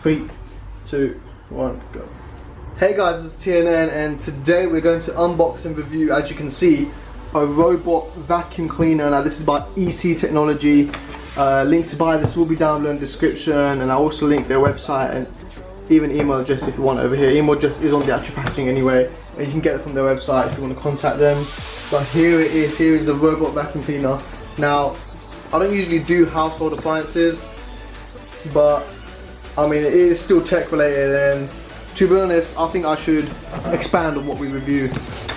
3, 2, 1, go. Hey guys, it's TNN and today we're going to unbox and review, as you can see, a robot vacuum cleaner. Now this is by EC Technology. Links to buy this will be down below in the description, and I'll also link their website and even email address if you want over here. Email address is on the actual packaging anyway, and you can get it from their website if you want to contact them. But here it is, here is the robot vacuum cleaner. Now, I don't usually do household appliances, but I mean it is still tech related, and to be honest, I think I should expand on what we review.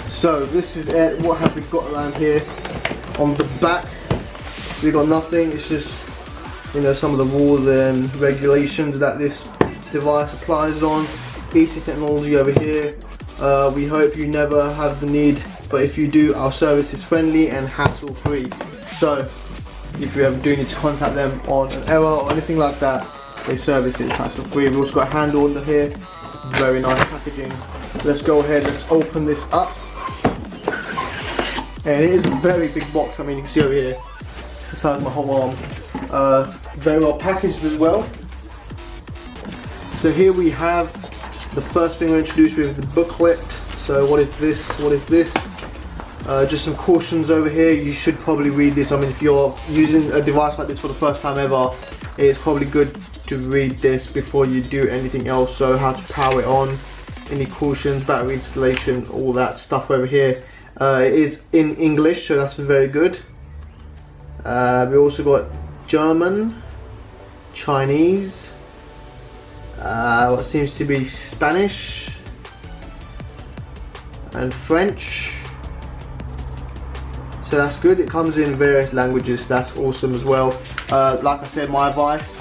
So this is it. What have we got around here? On the back, we got nothing. It's just, you know, some of the rules and regulations that this device applies on. EC Technology over here. We hope you never have the need, but if you do, our service is friendly and hassle free. So if you ever do need to contact them on an error or anything like that, they service it hassle free. We've also got a handle under here. Very nice packaging. Let's go ahead, let's open this up. And it is a very big box. I mean, you can see over here, it's the size of my whole arm. Very well packaged as well. So here we have the first thing we're introduced with, the booklet. So what is this? What is this? Just some cautions over here. You should probably read this. I mean, if you're using a device like this for the first time ever, it's probably good to read this before you do anything else. So how to power it on, any cautions, battery installation, all that stuff over here. It is in English, so that's very good. We also got German, Chinese, what seems to be Spanish, and French. So that's good. It comes in various languages, so that's awesome as well. Like I said, my advice,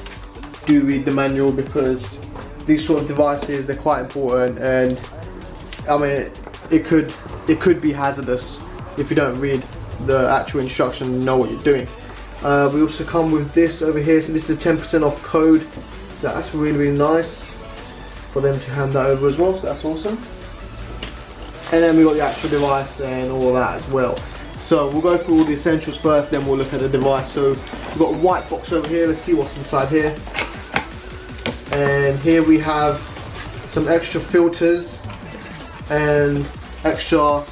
do read the manual, because these sort of devices, they're quite important, and I mean it could be hazardous if you don't read the actual instructions and know what you're doing. We also come with this over here. So this is a 10% off code, so that's really nice for them to hand that over as well, so that's awesome. And then we got the actual device and all that as well. So we'll go through all the essentials first, then we'll look at the device. So we've got a white box over here. Let's see what's inside here. And here we have some extra filters and extra,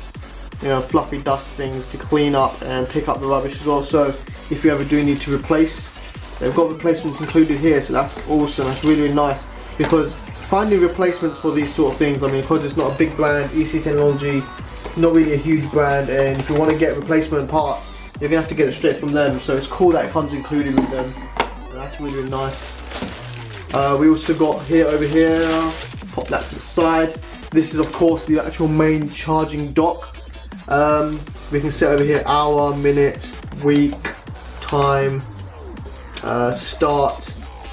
you know, fluffy dust things to clean up and pick up the rubbish as well. So if you ever do need to replace, they've got replacements included here, so that's awesome. That's really nice, because finding replacements for these sort of things, I mean, because it's not a big brand, EC Technology, not really a huge brand, and if you want to get replacement parts, you're gonna have to get it straight from them. So it's cool that it comes included with them. That's really nice. We also got here, over here, pop that to the side. This is of course the actual main charging dock. We can set over here hour, minute, week, time, start.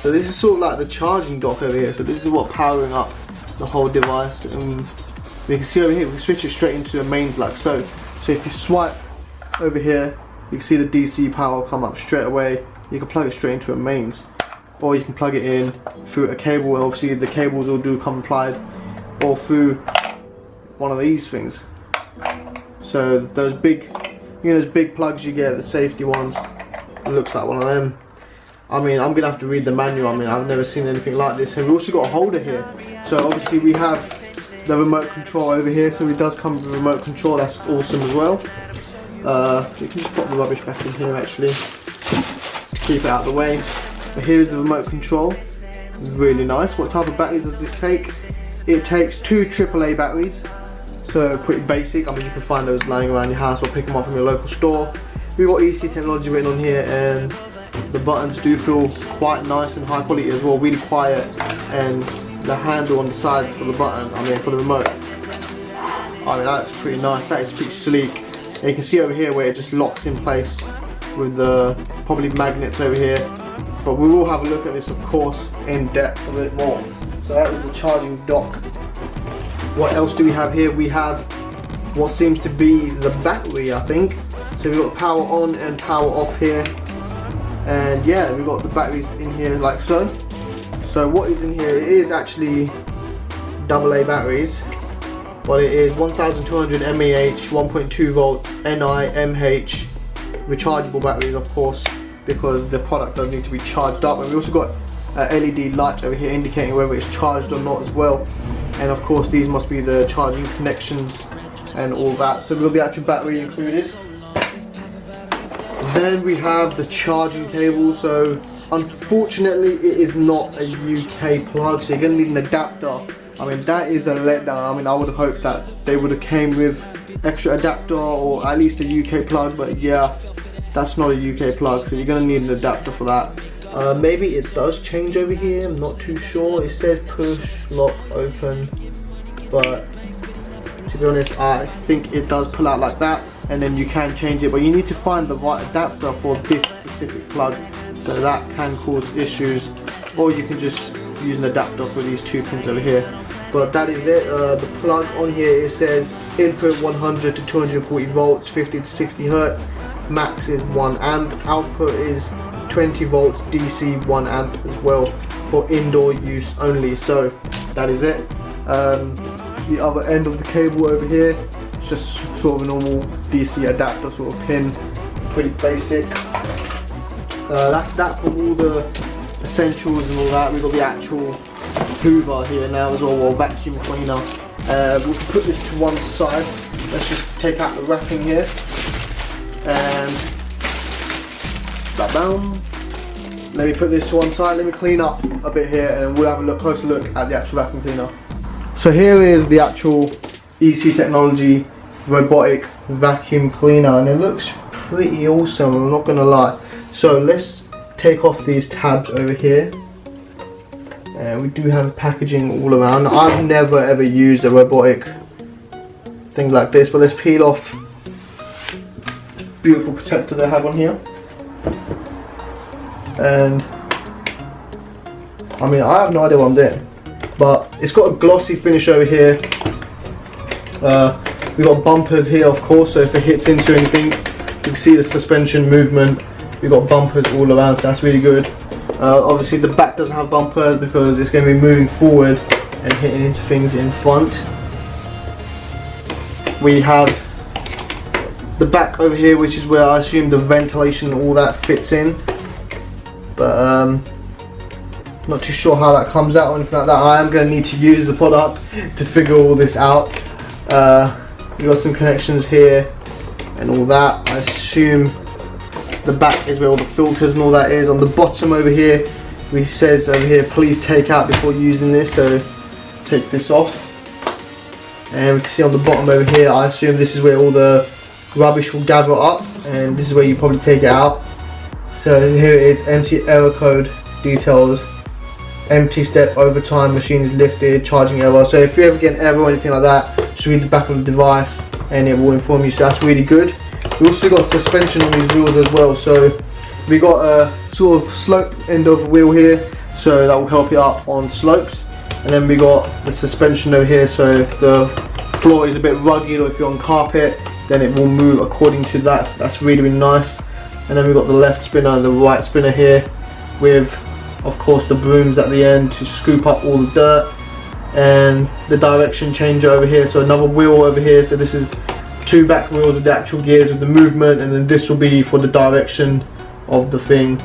So this is sort of like the charging dock over here. So this is what powering up the whole device. We can see over here, we can switch it straight into a mains like so. So if you swipe over here, you can see the DC power come up straight away. You can plug it straight into a mains, or you can plug it in through a cable. Obviously the cables all do come applied, or through one of these things. So those big, you know, those big plugs you get, the safety ones, it looks like one of them. I mean, I'm gonna have to read the manual. I mean, I've never seen anything like this. And we also got a holder here. So obviously we have the remote control over here, so it does come with a remote control. That's awesome as well. You can just put the rubbish back in here actually to keep it out of the way. But here's the remote control. Really nice. What type of batteries does this take? It takes 2 AAA batteries, so pretty basic. I mean, you can find those lying around your house or pick them up from your local store. We've got EC Technology written on here, and the buttons do feel quite nice and high quality as well, really quiet. And the handle on the side for the button, I mean for the remote, I mean that's pretty nice. That is pretty sleek. And you can see over here where it just locks in place with the probably magnets over here. But we will have a look at this, of course, in depth a bit more. So that is the charging dock. What else do we have here? We have what seems to be the battery, I think. So we've got power on and power off here. And yeah, we've got the batteries in here like so. So what is in here? It is actually AA batteries, but it is 1200 mAh, 1.2 volt NiMH rechargeable batteries, of course, because the product does need to be charged up. And we also got LED light over here indicating whether it's charged or not as well. And of course these must be the charging connections and all that. So we've got the actual battery included. Then we have the charging cable. So unfortunately it is not a UK plug, so you're going to need an adapter. I mean, that is a letdown. I mean, I would have hoped that they would have came with extra adapter or at least a UK plug, but yeah, that's not a UK plug, so you're going to need an adapter for that. Maybe it does change over here, I'm not too sure. It says push, lock, open, but to be honest, I think it does pull out like that, and then you can change it, but you need to find the right adapter for this specific plug, so that can cause issues. Or you can just use an adapter for these two pins over here. But that is it. The plug on here, it says input 100 to 240 volts, 50 to 60 hertz, max is 1 amp, output is 20 volts DC, 1 amp as well, for indoor use only. So that is it. The other end of the cable over here, it's just sort of a normal DC adapter sort of pin, pretty basic. That's that for all the essentials and all that. We've got the actual Hoover here now as well, or vacuum cleaner. We'll put this to one side. Let's just take out the wrapping here, and bam. Let me put this to one side. Let me clean up a bit here, and we'll have a closer look at the actual vacuum cleaner. So here is the actual EC Technology robotic vacuum cleaner, and it looks pretty awesome, I'm not gonna lie. So let's take off these tabs over here, and we do have packaging all around. I've never ever used a robotic thing like this, but let's peel off beautiful protector they have on here. And I mean, I have no idea what I'm doing, but it's got a glossy finish over here. We've got bumpers here, of course, so if it hits into anything, you can see the suspension movement. We've got bumpers all around, so that's really good. Obviously the back doesn't have bumpers because it's going to be moving forward and hitting into things in front. We have the back over here, which is where I assume the ventilation and all that fits in, but not too sure how that comes out or anything like that. I am going to need to use the product to figure all this out. We've got some connections here and all that. I assume the back is where all the filters and all that is. On the bottom over here, it says over here, please take out before using this, so take this off. And we can see on the bottom over here, I assume this is where all the rubbish will gather up, and this is where you probably take it out. So here it is, empty error code details, empty step over time, machine is lifted, charging error. So if you ever get an error or anything like that, just read the back of the device and it will inform you, so that's really good. We also got suspension on these wheels as well, so we got a sort of slope end of the wheel here, so that will help you up on slopes. And then we got the suspension over here, so if the floor is a bit rugged or if you're on carpet, then it will move according to that. So that's really, really nice. And then we've got the left spinner and the right spinner here, with of course the brooms at the end to scoop up all the dirt, and the direction changer over here, so another wheel over here. So this is two back wheels with the actual gears with the movement, and then this will be for the direction of the thing.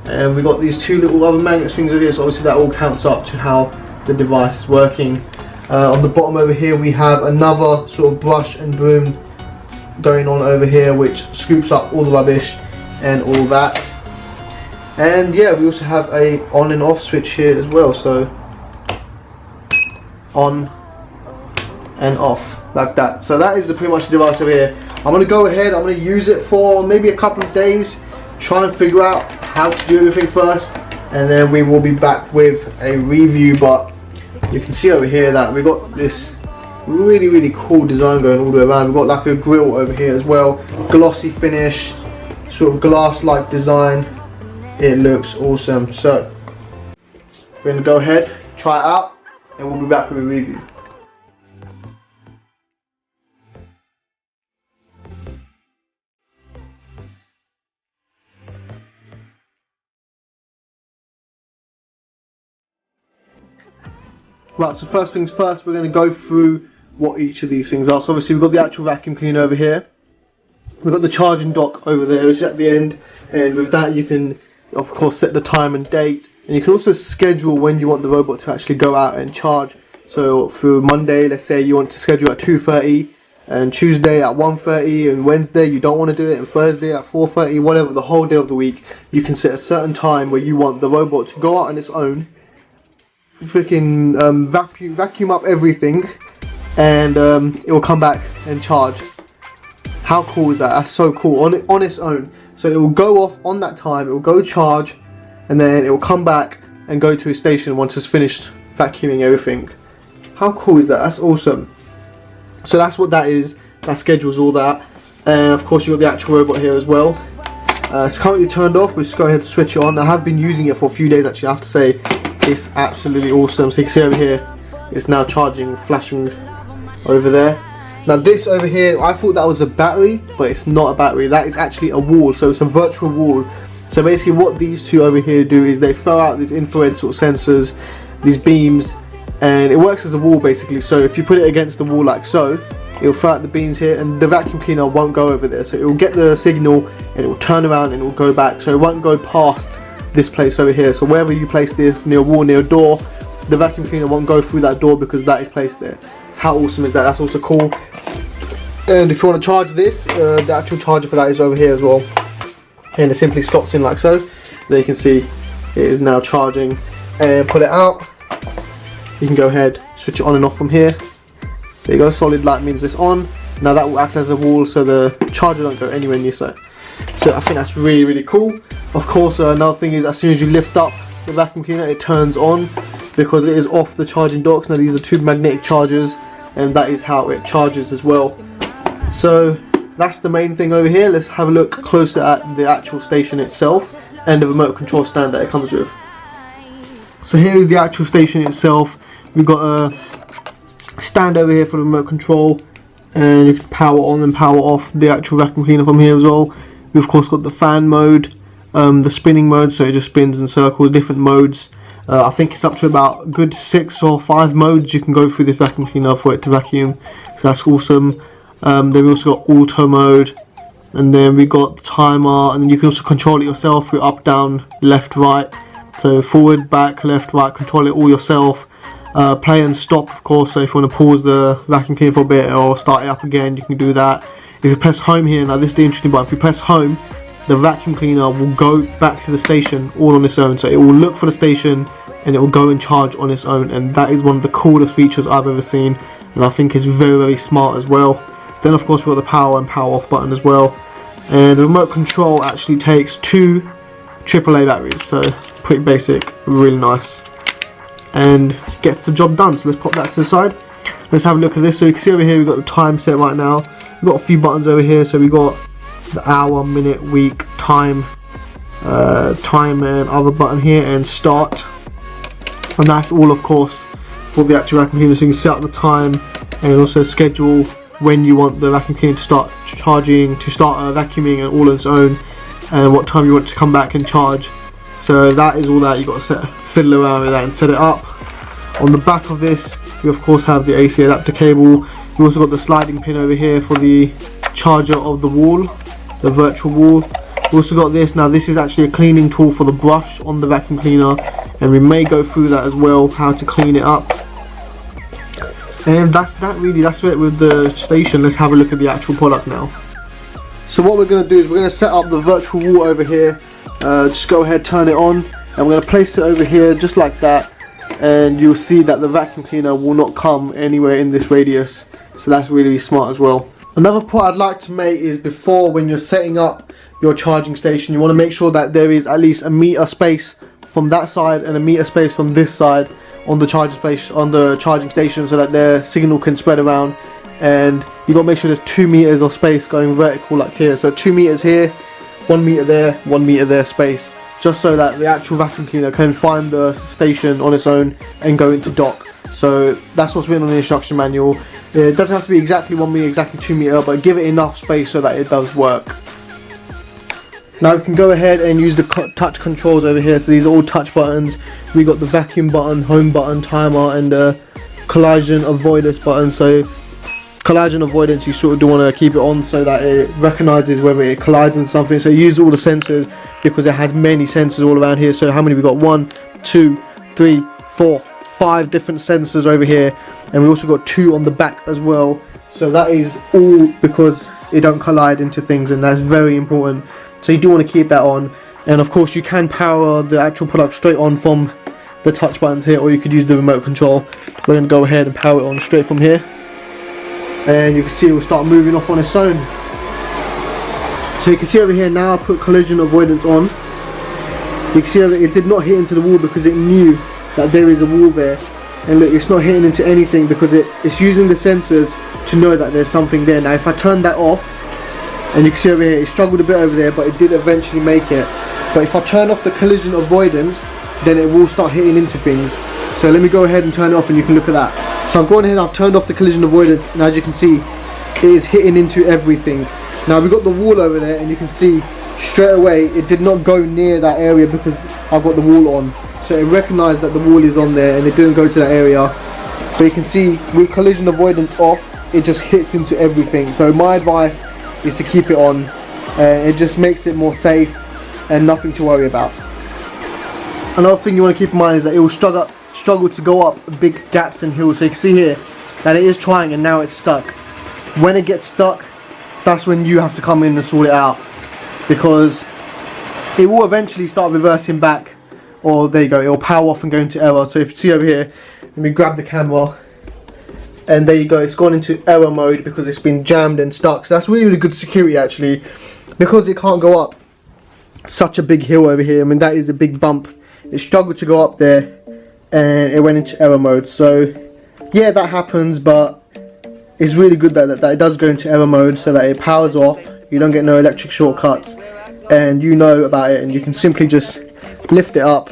And we got these two little other magnet things over here, so obviously that all counts up to how the device is working. On the bottom over here we have another sort of brush and broom going on over here, which scoops up all the rubbish and all that. And yeah, we also have a on and off switch here as well, so on and off like that. So that is pretty much the device over here. I'm going to go ahead, I'm going to use it for maybe a couple of days, try and figure out how to do everything first, and then we will be back with a review. But you can see over here that we got this really, really cool design going all the way around. We've got like a grill over here as well, glossy finish, sort of glass-like design. It looks awesome. So we're going to go ahead, try it out, and we'll be back with a review. Right, so first things first, we're going to go through what each of these things are. So obviously we've got the actual vacuum cleaner over here. We've got the charging dock over there, which is at the end, and with that you can of course set the time and date, and you can also schedule when you want the robot to actually go out and charge. So for Monday, let's say you want to schedule at 2:30, and Tuesday at 1:30, and Wednesday you don't want to do it, and Thursday at 4:30, whatever, the whole day of the week, you can set a certain time where you want the robot to go out on its own, freaking vacuum up everything, and it will come back and charge. How cool is that? That's so cool, on its own. So it will go off on that time, it will go charge, and then it will come back and go to a station once it's finished vacuuming everything. How cool is that? That's awesome. So that's what that is. That schedules all that. And of course you've got the actual robot here as well. It's currently turned off. We'll just go ahead and switch it on. I have been using it for a few days actually. I have to say it's absolutely awesome. So you can see over here, it's now charging, flashing over there. Now this over here, I thought that was a battery, but it's not a battery. That is actually a wall. So it's a virtual wall. So basically what these two over here do is they throw out these infrared sort of sensors, these beams, and it works as a wall basically. So if you put it against the wall like so, it will throw out the beams here, and the vacuum cleaner won't go over there. So it will get the signal and it will turn around and it will go back. So it won't go past this place over here. So wherever you place this, near a wall, near a door, the vacuum cleaner won't go through that door because that is placed there. How awesome is that? That's also cool. And if you want to charge this, the actual charger for that is over here as well. And it simply slots in like so. There you can see it is now charging. And pull it out. You can go ahead, switch it on and off from here. There you go, solid light means it's on. Now that will act as a wall so the charger don't go anywhere near so. So I think that's really, really cool. Of course, another thing is as soon as you lift up the vacuum cleaner, it turns on because it is off the charging docks. Now these are two magnetic chargers, and that is how it charges as well. So that's the main thing over here. Let's have a look closer at the actual station itself and the remote control stand that it comes with. So here is the actual station itself. We've got a stand over here for the remote control, and you can power on and power off the actual vacuum cleaner from here as well. We've of course got the fan mode, the spinning mode, so it just spins in circles, different modes. I think it's up to about a good 6 or 5 modes you can go through this vacuum cleaner for it to vacuum. So that's awesome. Then we also got auto mode, and then we got the timer, and then you can also control it yourself through up, down, left, right. So forward, back, left, right, control it all yourself. Play and stop, of course, so if you want to pause the vacuum cleaner for a bit or start it up again, you can do that. If you press home here, now this is the interesting part, if you press home, the vacuum cleaner will go back to the station all on its own. So it will look for the station and it will go and charge on its own, and that is one of the coolest features I've ever seen, and I think it's very, very smart as well. Then of course we've got the power and power off button as well, and the remote control actually takes 2 AAA batteries, so pretty basic, really nice, and gets the job done. So let's pop that to the side. Let's have a look at this. So you can see over here we've got the time set right now. We've got a few buttons over here. So we've got the hour, minute, week, time, time and other button here, and start. And that's all of course for the actual vacuum cleaner, so you can set up the time and also schedule when you want the vacuum cleaner to start charging, to start vacuuming and all on its own, and what time you want to come back and charge. So that is all that. You've got to fiddle around with that and set it up. On the back of this we of course have the AC adapter cable. We also got the sliding pin over here for the charger of the wall, the virtual wall. We also got this. Now this is actually a cleaning tool for the brush on the vacuum cleaner, and we may go through that as well, how to clean it up. And that's it with the station. Let's have a look at the actual product now. So what we're going to do is we're going to set up the virtual wall over here. Just go ahead, turn it on, and we're going to place it over here just like that, and you'll see that the vacuum cleaner will not come anywhere in this radius. So that's really smart as well. Another point I'd like to make is before, when you're setting up your charging station, you want to make sure that there is at least a meter space from that side and a meter space from this side on the charging station, so that their signal can spread around. And you got to make sure there's 2 meters of space going vertical like here. So 2 meters here, 1 meter there, 1 meter there space, just so that the actual vacuum cleaner can find the station on its own and go into dock. So that's what's written on the instruction manual. It doesn't have to be exactly 1 meter, exactly 2 meter, but give it enough space so that it does work. Now we can go ahead and use the touch controls over here. So these are all touch buttons. We got the vacuum button, home button, timer, and collision avoidance button. So collision avoidance, you sort of do want to keep it on so that it recognizes whether it collides with something. So it uses all the sensors because it has many sensors all around here. So how many we got? 1, 2, 3, 4, 5 different sensors over here, and we also got 2 on the back as well. So that is all because it don't collide into things, and that's very important. So you do want to keep that on. And of course you can power the actual product straight on from the touch buttons here, or you could use the remote control. We're going to go ahead and power it on straight from here, and you can see it will start moving off on its own. So you can see over here now I put collision avoidance on. You can see that it did not hit into the wall because it knew that there is a wall there. And look, it's not hitting into anything because it's using the sensors to know that there's something there. Now if I turn that off, and you can see over here it struggled a bit over there, but it did eventually make it. But if I turn off the collision avoidance, then it will start hitting into things. So let me go ahead and turn it off, and you can look at that. So I've gone ahead and I've turned off the collision avoidance, and as you can see it is hitting into everything. Now we've got the wall over there, and you can see straight away it did not go near that area because I've got the wall on. So it recognised that the wall is on there and it didn't go to that area. But you can see with collision avoidance off, it just hits into everything. So my advice is to keep it on. It just makes it more safe and nothing to worry about. Another thing you want to keep in mind is that it will struggle to go up big gaps and hills. So you can see here that it is trying, and now it's stuck. When it gets stuck, that's when you have to come in and sort it out, because it will eventually start reversing back, or there you go, it will power off and go into error. So if you see over here, let me grab the camera, and there you go, it's gone into error mode because it's been jammed and stuck. So that's really, really good security actually, because it can't go up such a big hill over here. I mean, that is a big bump. It struggled to go up there and it went into error mode. So yeah, that happens, but it's really good that it does go into error mode so that it powers off. You don't get no electric shortcuts, and you know about it, and you can simply just lift it up,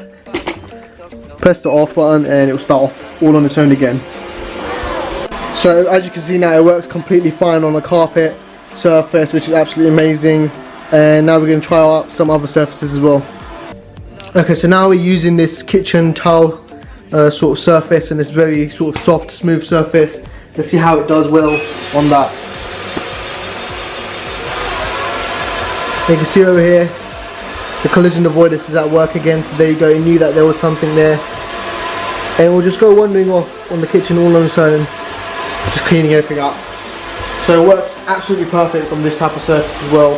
press the off button, and it will start off all on its own again. So as you can see now, it works completely fine on a carpet surface, which is absolutely amazing. And now we're going to try out some other surfaces as well. Okay, so now we're using this kitchen tile sort of surface, and it's very sort of soft, smooth surface. Let's see how it does well on that. You can see over here the collision avoidance is at work again. So there you go, it knew that there was something there, and we'll just go wandering off on the kitchen all on its own, just cleaning everything up. So it works absolutely perfect on this type of surface as well.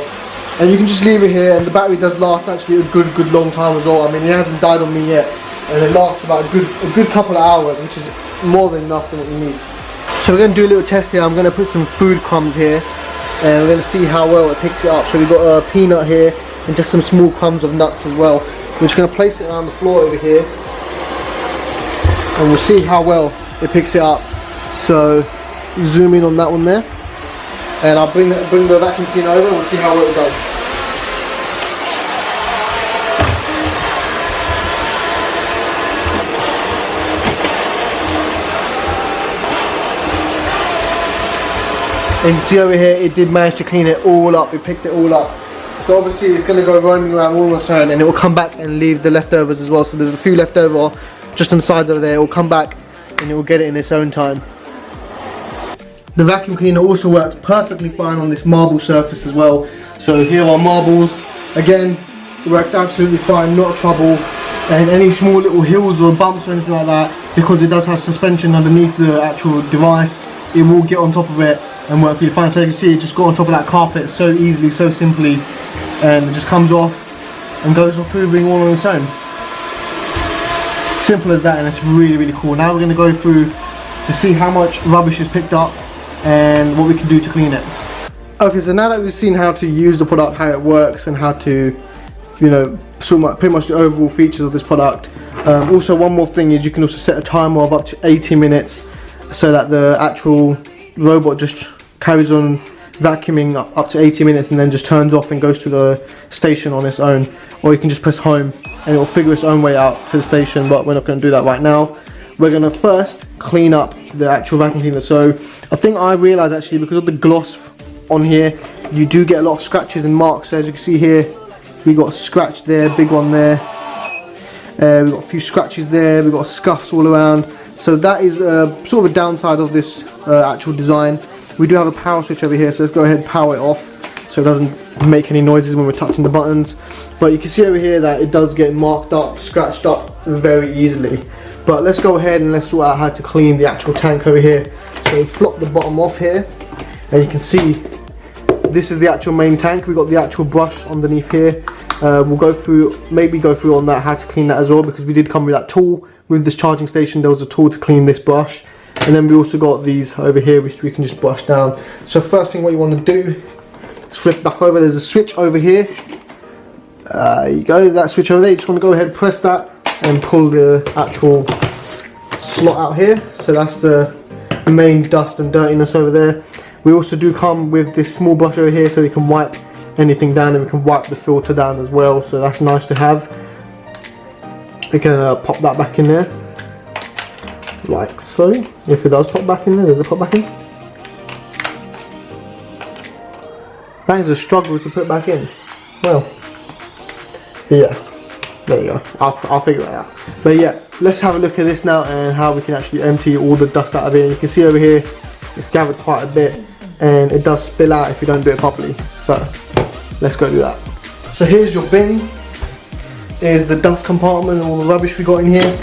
And you can just leave it here, and the battery does last actually a good long time as well. I mean, it hasn't died on me yet, and it lasts about a good couple of hours, which is more than enough for what you need. So we're going to do a little test here. I'm going to put some food crumbs here, and we're going to see how well it picks it up. So we've got a peanut here and just some small crumbs of nuts as well. We're just going to place it around the floor over here, and we'll see how well it picks it up. So zoom in on that one there, and I'll bring the vacuum cleaner over, and we'll see how well it does. And you can see over here, it did manage to clean it all up. It picked it all up. So obviously it's going to go roaming around all on its own, and it will come back and leave the leftovers as well. So there's a few left over just on the sides over there. It will come back and it will get it in its own time. The vacuum cleaner also works perfectly fine on this marble surface as well. So here are marbles. Again, it works absolutely fine, not trouble. And any small little hills or bumps or anything like that, because it does have suspension underneath the actual device, it will get on top of it and work really fine. So you can see it just got on top of that carpet so easily, so simply, and it just comes off and goes off moving all on its own. Simple as that, and it's really, really cool. Now we're going to go through to see how much rubbish is picked up and what we can do to clean it. Okay, so now that we've seen how to use the product, how it works, and how to, you know, pretty much the overall features of this product. Also, one more thing is you can also set a timer of up to 80 minutes so that the actual robot just carries on vacuuming up to 80 minutes and then just turns off and goes to the station on its own. Or you can just press home and it will figure its own way out to the station, but we're not going to do that right now. We're going to first clean up the actual vacuum cleaner. So I think I realised actually, because of the gloss on here, you do get a lot of scratches and marks. So as you can see here, we got a scratch there, big one there, we've got a few scratches there, we've got scuffs all around. So that is sort of a downside of this actual design. We do have a power switch over here, so let's go ahead and power it off so it doesn't make any noises when we're touching the buttons. But you can see over here that it does get marked up, scratched up very easily. But let's go ahead and let's sort out how to clean the actual tank over here. So we flop the bottom off here, and you can see this is the actual main tank. We've got the actual brush underneath here. We'll go through, maybe go through on that, how to clean that as well, because we did come with that tool. With this charging station, there was a tool to clean this brush. And then we also got these over here, which we can just brush down. So first thing what you want to do is flip back over. There's a switch over here. There you go, that switch over there. You just want to go ahead, press that, and pull the actual slot out here. So that's the main dust and dirtiness over there. We also do come with this small brush over here, so we can wipe anything down, and we can wipe the filter down as well. So that's nice to have. We can pop that back in there, like so. If it does pop back in there, does it pop back in? That is a struggle to put back in. Well, yeah, there you go. I'll figure it out. But yeah, let's have a look at this now and how we can actually empty all the dust out of here. You can see over here, it's gathered quite a bit, and it does spill out if you don't do it properly. So let's go do that. So here's your bin. Is the dust compartment and all the rubbish we got in here.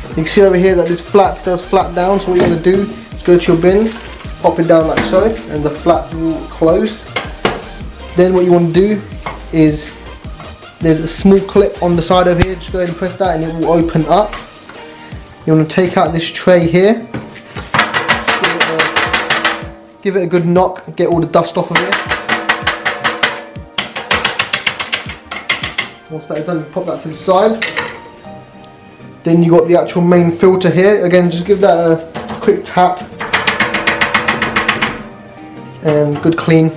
You can see over here that this flap does flap down, so what you want to do is go to your bin, pop it down like so, and the flap will close. Then what you want to do is, there's a small clip on the side over here, just go ahead and press that and it will open up. You want to take out this tray here, just give it a good knock, get all the dust off of it. Once that is done, you pop that to the side. Then you got the actual main filter here. Again, just give that a quick tap and good clean,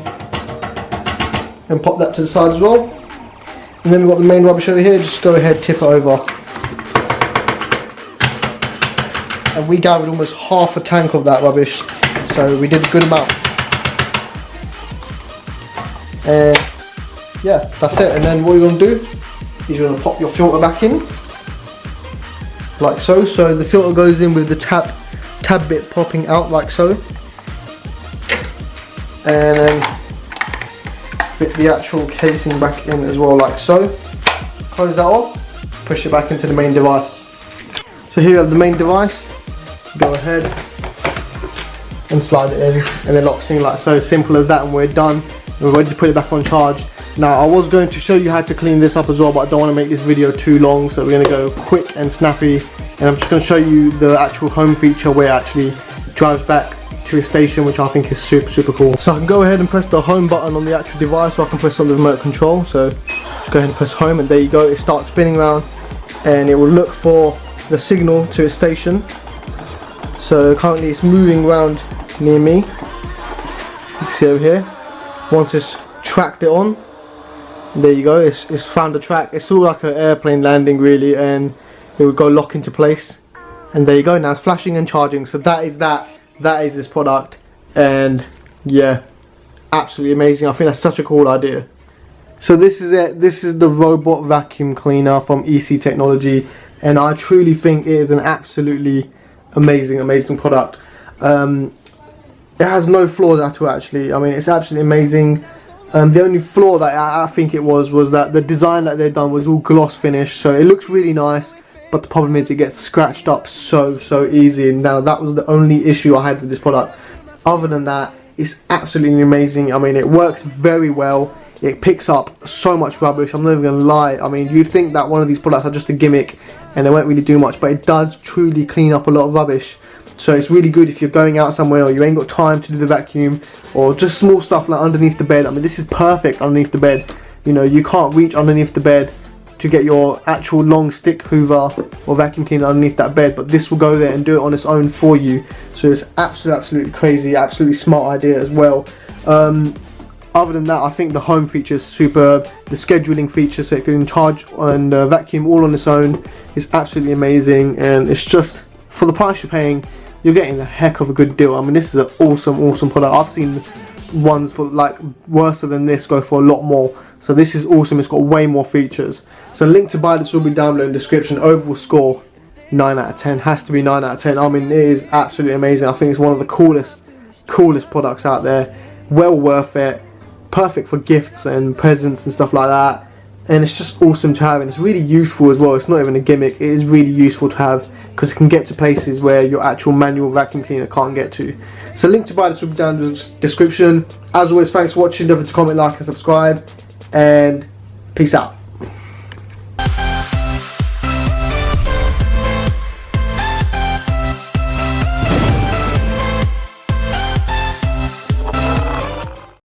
and pop that to the side as well. And then we've got the main rubbish over here. Just go ahead, tip it over. And we gathered almost half a tank of that rubbish, so we did a good amount. And yeah, that's it. And then what you're going to do is you're going to pop your filter back in, like so. So the filter goes in with the tab bit popping out like so. And then fit the actual casing back in as well, like so. Close that off, push it back into the main device. So here you have the main device. Go ahead and slide it in, and it locks in like so. Simple as that, and we're done. We're ready to put it back on charge. Now I was going to show you how to clean this up as well, but I don't want to make this video too long, so we're going to go quick and snappy, and I'm just going to show you the actual home feature where it actually drives back to a station, which I think is super cool. So I can go ahead and press the home button on the actual device, or I can press on the remote control. So just go ahead and press home, and there you go, it starts spinning around and it will look for the signal to a station. So currently it's moving around near me, you can see over here. Once it's tracked it on, there you go, it's found a track. It's all like an airplane landing really, and it will go lock into place, and there you go. Now it's flashing and charging. So that is this product, and yeah, absolutely amazing. I think that's such a cool idea. So this is it. This is the robot vacuum cleaner from EC Technology, and I truly think it is an absolutely amazing product. It has no flaws at all actually. I mean, it's absolutely amazing. The only flaw that I think it was that the design that they've done was all gloss finish, so it looks really nice, but the problem is it gets scratched up so easy. And now that was the only issue I had with this product. Other than that, it's absolutely amazing. I mean, it works very well. It picks up so much rubbish, I'm not even gonna lie. I mean, you'd think that one of these products are just a gimmick and they won't really do much, but it does truly clean up a lot of rubbish. So it's really good if you're going out somewhere, or you ain't got time to do the vacuum, or just small stuff like underneath the bed. I mean, this is perfect underneath the bed. You know, you can't reach underneath the bed to get your actual long stick hoover or vacuum cleaner underneath that bed, but this will go there and do it on its own for you. So it's absolutely crazy, absolutely smart idea as well. Other than that, I think the home feature is superb. The scheduling feature, so it can charge and vacuum all on its own, is absolutely amazing. And it's just, for the price you're paying, you're getting a heck of a good deal. I mean, this is an awesome product. I've seen ones for like worse than this go for a lot more. So this is awesome. It's got way more features. So link to buy this will be down below in the description. Overall score 9 out of 10. Has to be 9 out of 10. I mean, it is absolutely amazing. I think it's one of the coolest products out there. Well worth it. Perfect for gifts and presents and stuff like that. and it's just awesome to have, and it's really useful as well. It's not even a gimmick, it is really useful to have because it can get to places where your actual manual vacuum cleaner can't get to. So link to buy this will be down in the description. As always, thanks for watching. Don't forget to comment, like and subscribe, and peace out.